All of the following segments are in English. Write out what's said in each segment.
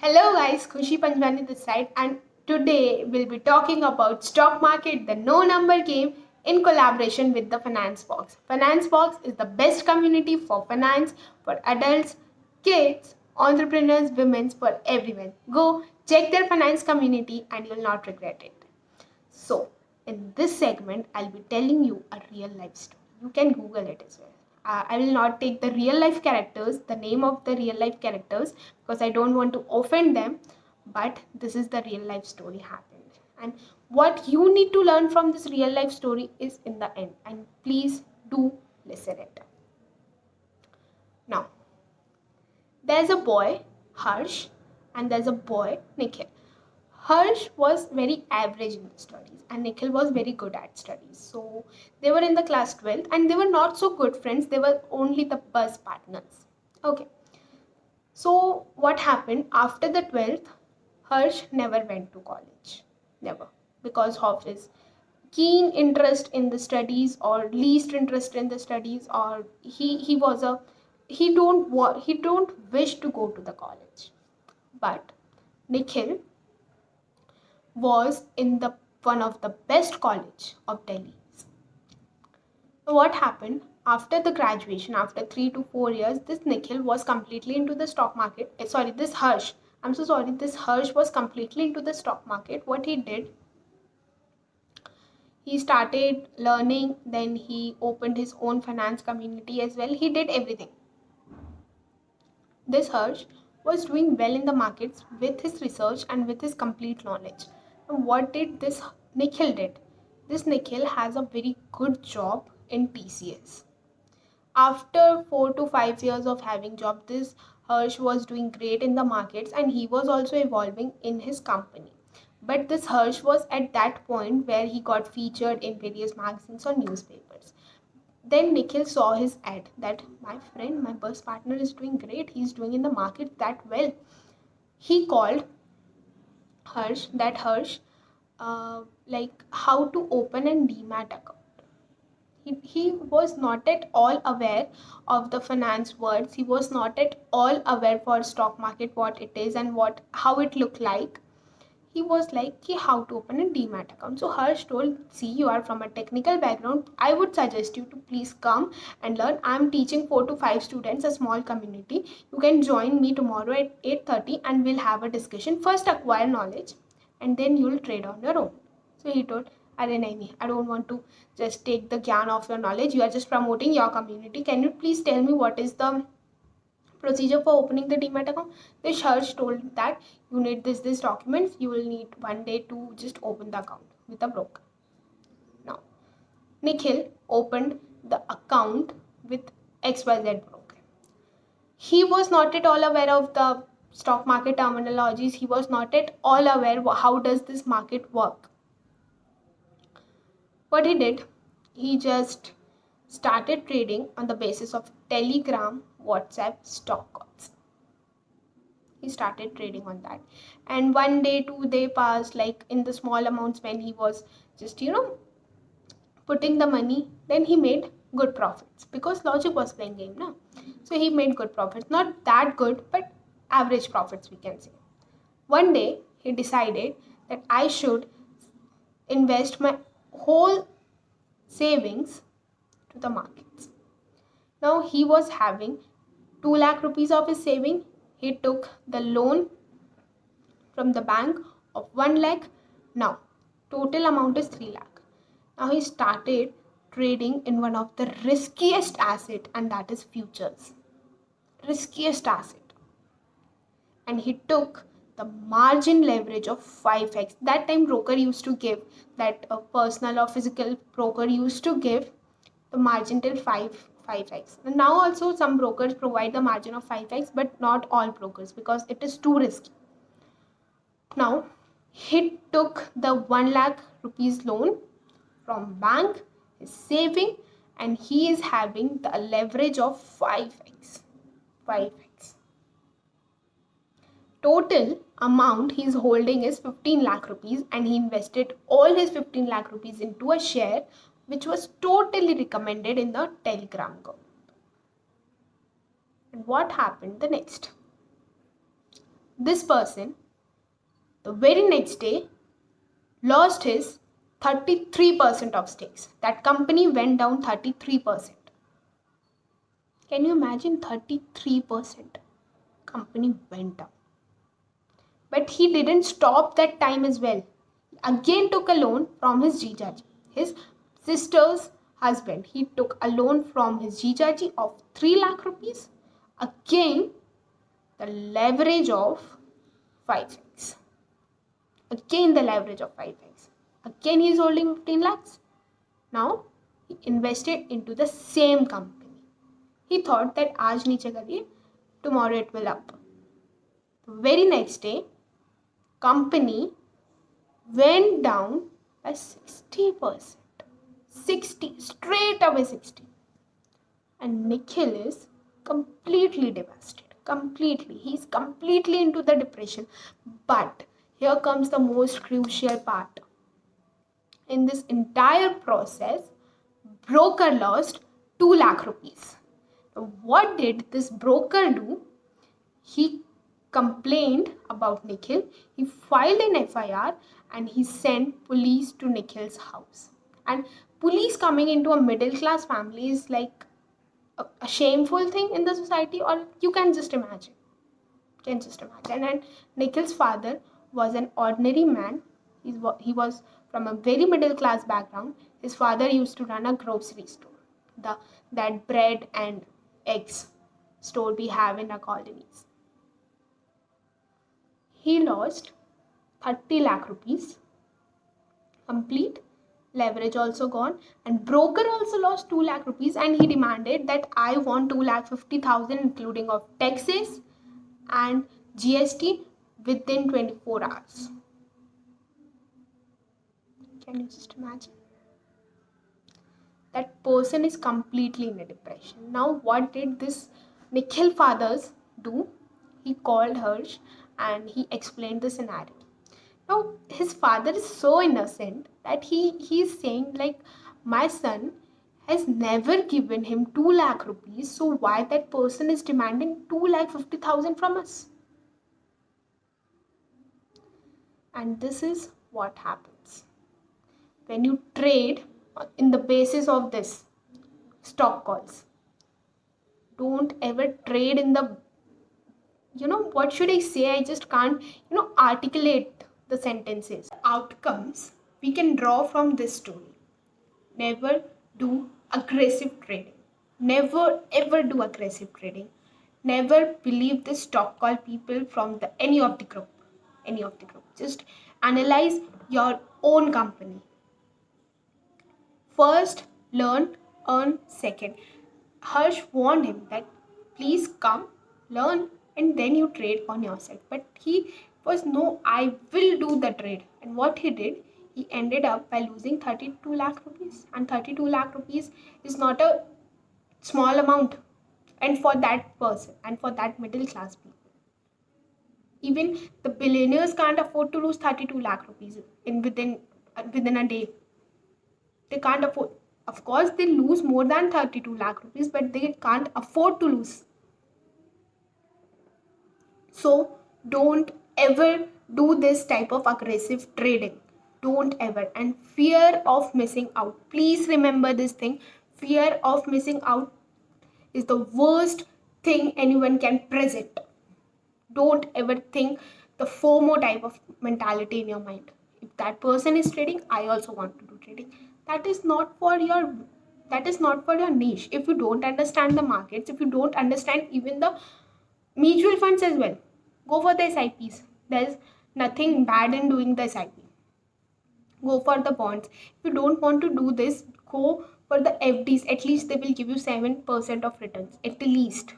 Hello guys, Khushi Panjwani this side, and today we'll be talking about stock market, the no number game in collaboration with the Finance Box. Finance Box is the best community for finance for adults, kids, entrepreneurs, women, for everyone. Go check their finance community and you'll not regret it. So, in this segment, I'll be telling you a real life story. You can Google it as well. I will not take the real life characters, the name of the real life characters, because I don't want to offend them. But this is the real life story happened. And what you need to learn from this real life story is in the end. And please do listen it. Now, there's a boy, Harsh, and there's a boy, Nikhil. Harsh was very average in the studies and Nikhil was very good at studies. So they were in the class 12th and they were not so good friends. They were only the bus partners. Okay. So what happened after the 12th, Harsh never went to college. Never. Because of his keen interest in the studies or least interest in the studies, or he was a he don't wish to go to the college. But Nikhil was in the one of the best college of Delhi. So what happened after the graduation, after 3 to 4 years, this Nikhil was completely into the stock market. Sorry, this Harsh. I'm so sorry. This Harsh was completely into the stock market. What he did, he started learning. Then he opened his own finance community as well. He did everything. This Harsh was doing well in the markets with his research and with his complete knowledge. And what did this Nikhil did? This Nikhil has a very good job in TCS. After 4 to 5 years of having job, this Harsh was doing great in the markets and he was also evolving in his company. But this Harsh was at that point where he got featured in various magazines or newspapers. Then Nikhil saw his ad that my friend, my bus partner is doing great. He's doing in the market that well. He called Harsh, like how to open a demat account. He was not at all aware of the finance words. He was not at all aware for stock market what it is and what how it looked like. He was like, how to open a demat account. So Harsh told, see, you are from a technical background. I would suggest you to please come and learn. I'm teaching 4 to 5 students, a small community. You can join me tomorrow at 8:30 and we'll have a discussion. First acquire knowledge and then you'll trade on your own. So he told, I don't want to just take the gyan of your knowledge. You are just promoting your community. Can you please tell me what is the procedure for opening the demat account? The Harsh told that you need this documents. You will need one day to just open the account with a broker. Now, Nikhil opened the account with XYZ broker. He was not at all aware of the stock market terminologies. He was not at all aware how does this market work. What he did, he just started trading on the basis of Telegram, WhatsApp, stock calls. He started trading on that. And one day, 2 day passed, like in the small amounts when he was just, putting the money, then he made good profits because logic was playing game now. So he made good profits. Not that good, but average profits we can say. One day he decided that I should invest my whole savings to the markets. Now he was having 2 lakh rupees of his saving. He took the loan from the bank of 1 lakh. Now total amount is 3 lakh. Now he started trading in one of the riskiest asset, and that is futures. Riskiest asset. And he took the margin leverage of 5x. That time broker used to give, that a personal or physical broker used to give the margin till 5x. And now also some brokers provide the margin of 5x, but not all brokers because it is too risky. Now he took the 1 lakh rupees loan from bank, is saving, and he is having the leverage of 5x. 5x. Total amount he is holding is 15 lakh rupees, and he invested all his 15 lakh rupees into a share which was totally recommended in the Telegram group. And what happened the next? This person, the very next day, lost his 33% of stakes. That company went down 33%. Can you imagine 33%? Company went down. But he didn't stop that time as well. He again took a loan from his jijaji, his sister's husband. He took a loan from his jijaji of 3 lakh rupees. Again, the leverage of 5x. Again, the leverage of 5x. Again, he is holding 15 lakhs. Now, he invested into the same company. He thought that aaj niche kariye, tomorrow it will up. The very next day, company went down by 60%. 60, straight away 60. And Nikhil is completely devastated. Completely. He's completely into the depression. But here comes the most crucial part. In this entire process, broker lost 2 lakh rupees. Now, what did this broker do? He complained about Nikhil. He filed an FIR and he sent police to Nikhil's house. And police coming into a middle class family is like a shameful thing in the society, or you can just imagine. And Nikhil's father was an ordinary man. He was from a very middle class background. His father used to run a grocery store, that bread and eggs store we have in our colonies. He lost 30 lakh rupees. Complete. Leverage also gone. And broker also lost 2 lakh rupees, and he demanded that I want 2,50,000 including of taxes and GST within 24 hours. Can you just imagine? That person is completely in a depression. Now, what did this Nikhil fathers do? He called Harsh and he explained the scenario. Now, his father is so innocent that he is saying like, my son has never given him 2 lakh rupees, so why that person is demanding 2,50,000 from us? And this is what happens when you trade in the basis of this stock calls. Don't ever trade in the, what should I say? I just can't, articulate the sentences. Outcomes we can draw from this story. Never do aggressive trading. Never ever do aggressive trading. Never believe the stock call people from any of the group. Just analyze your own company. First, learn, earn second. Harsh warned him that please come, learn, and then you trade on yourself. But he was no, I will do the trade. And what he did, he ended up by losing 32 lakh rupees. And 32 lakh rupees is not a small amount. And for that person and for that middle class people. Even the billionaires can't afford to lose 32 lakh rupees within a day. They can't afford. Of course, they lose more than 32 lakh rupees, but they can't afford to lose. So, don't ever do this type of aggressive trading. Don't ever. And fear of missing out. Please remember this thing. Fear of missing out is the worst thing anyone can present. Don't ever think the FOMO type of mentality in your mind. If that person is trading, I also want to do trading. That is not for your niche. If you don't understand the markets, if you don't understand even the mutual funds as well, go for the SIPs. There's nothing bad in doing the SIP. Go for the bonds. If you don't want to do this, go for the FDs. At least they will give you 7% of returns. At least.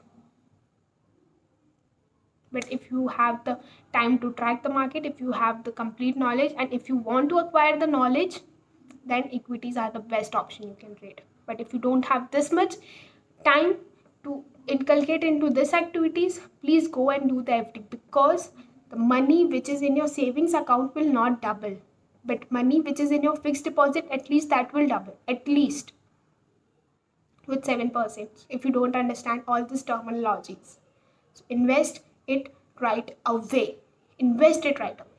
But if you have the time to track the market, if you have the complete knowledge, and if you want to acquire the knowledge, then equities are the best option you can trade. But if you don't have this much time to inculcate into this activities, please go and do the FD, because the money which is in your savings account will not double. But money which is in your fixed deposit, at least that will double. At least with 7%, if you don't understand all these terminologies. So invest it right away. Invest it right away.